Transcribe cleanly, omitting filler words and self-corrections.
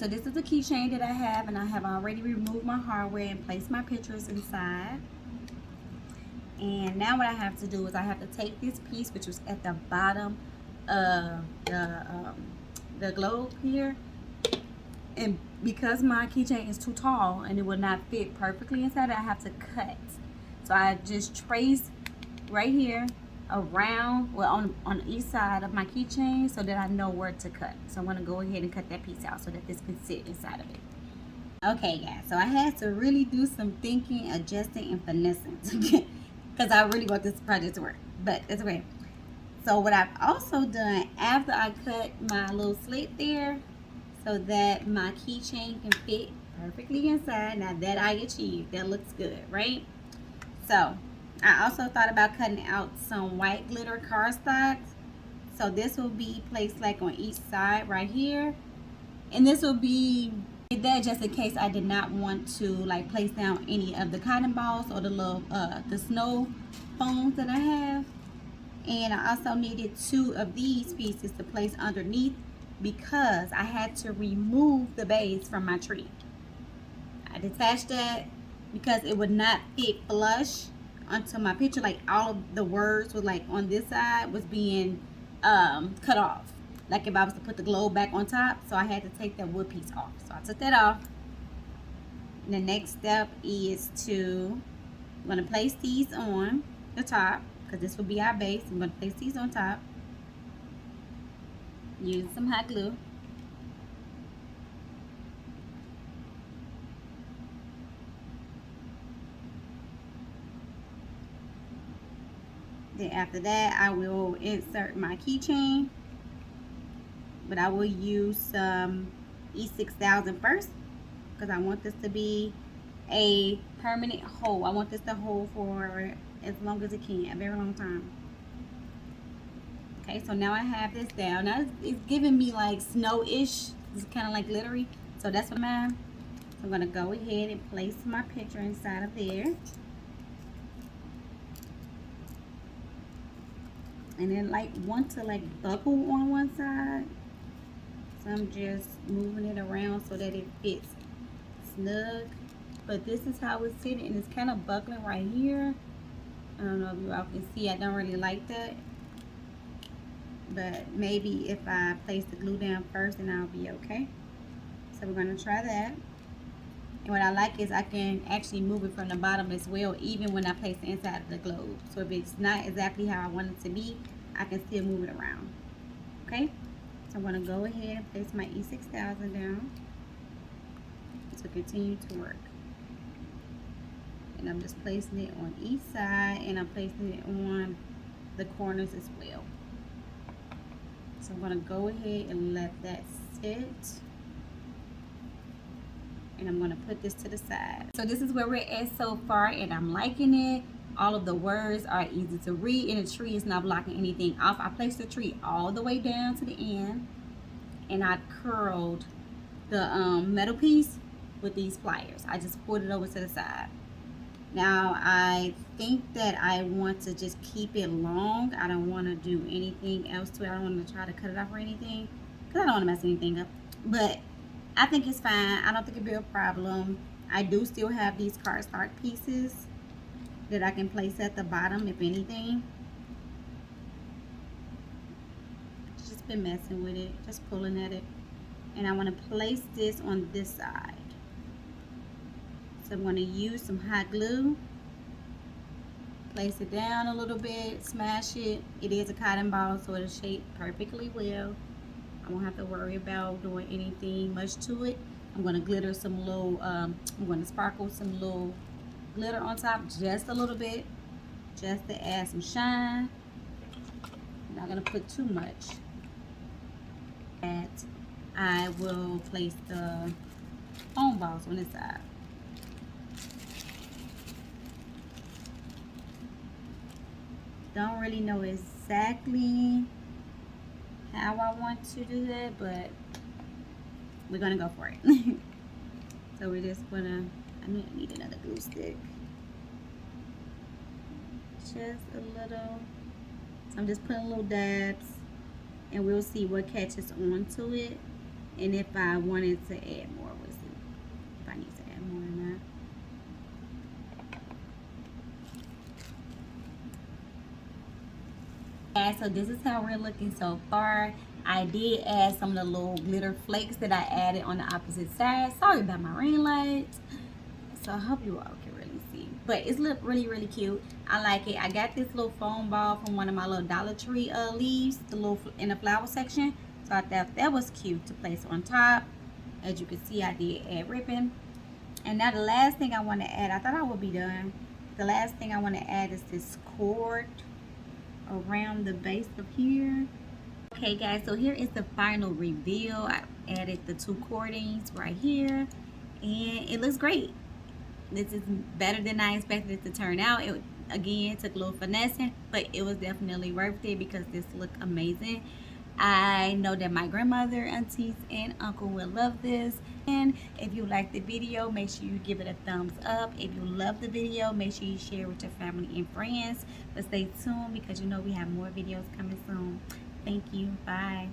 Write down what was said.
so this is the keychain that I have, and I have already removed my hardware and placed my pictures inside. And now what I have to do is I have to take this piece, which was at the bottom of the globe here, and because my keychain is too tall and it will not fit perfectly inside, I have to cut. So I just trace right here around, well, on each side of my keychain, so that I know where to cut. So I'm going to go ahead and cut that piece out so that this can sit inside of it. Okay, guys, so I had to really do some thinking, adjusting, and finessing because I really want this project to work, but it's okay. So what I've also done after I cut my little slit there, so that my keychain can fit perfectly inside. Now that I achieved, that looks good, right? So I also thought about cutting out some white glitter cardstock. So this will be placed like on each side right here, and this will be that just in case I did not want to like place down any of the cotton balls or the little the snow foams that I have. And I also needed 2 of these pieces to place underneath because I had to remove the base from my tree. I detached that because it would not fit flush onto my picture. Like all of the words was like on this side was being cut off. Like if I was to put the globe back on top, so I had to take that wood piece off. So I took that off. And the next step is I'm going to place these on the top because this will be our base. I'm going to place these on top. Use some hot glue. Then after that, I will insert my keychain, but I will use some E6000 first because I want this to be a permanent hold. I want this to hold for as long as it can, a very long time. Okay, so now I have this down. Now it's giving me like snow-ish. It's kind of like glittery, so that's what I'm. So I'm gonna go ahead and place my picture inside of there. And then like want to like buckle on one side, so I'm just moving it around so that it fits snug. But this is how it's sitting, and it's kind of buckling right here. I don't know if you all can see. I don't really like that, but maybe if I place the glue down first, then I'll be okay. So we're gonna try that. And what I like is I can actually move it from the bottom as well, even when I place the inside of the globe. So if it's not exactly how I want it to be, I can still move it around. Okay? So I'm going to go ahead and place my E6000 down to continue to work. And I'm just placing it on each side, and I'm placing it on the corners as well. So I'm going to go ahead and let that sit. And I'm going to put this to the side. So this is where we're at so far, and I'm liking it. All of the words are easy to read, and the tree is not blocking anything off. I placed the tree all the way down to the end, and I curled the metal piece with these pliers. I just pulled it over to the side. Now I think that I want to just keep it long. I don't want to do anything else to it. I don't want to try to cut it off or anything because I don't want to mess anything up. But I think it's fine. I don't think it'll be a problem. I do still have these cardstock pieces that I can place at the bottom if anything. Just been messing with it, just pulling at it. And I want to place this on this side. So I'm going to use some hot glue. Place it down a little bit, smash it. It is a cotton ball, so it'll shape perfectly well. I won't have to worry about doing anything much to it. I'm going to glitter some little, I'm going to sparkle some little glitter on top, just a little bit, just to add some shine. I'm not going to put too much. And I will place the foam balls on this side. Don't really know exactly how I want to do that, but we're gonna go for it. So we're just gonna, I need another glue stick. Just a little. So I'm just putting little dabs, and we'll see what catches on to it. and if I wanted to add more, we'll see if I need to add more or not. So this is how we're looking so far. I did add some of the little glitter flakes that I added on the opposite side. Sorry about my ring light. So I hope you all can really see. But it's look really, really cute. I like it. I got this little foam ball from one of my little Dollar Tree leaves, the little in the flower section. So I thought that was cute to place on top. As you can see, I did add ribbon. And now the last thing I want to add, I thought I would be done. The last thing I want to add is this cord around the base of here. Okay guys, so here is the final reveal. I added the 2 cordings right here and it looks great. This is better than I expected it to turn out. It again took a little finessing, but it was definitely worth it because this looked amazing. I know that my grandmother, aunties, and uncle will love this. And if you like the video, make sure you give it a thumbs up. If you love the video, make sure you share with your family and friends. But stay tuned because you know we have more videos coming soon. Thank you. Bye.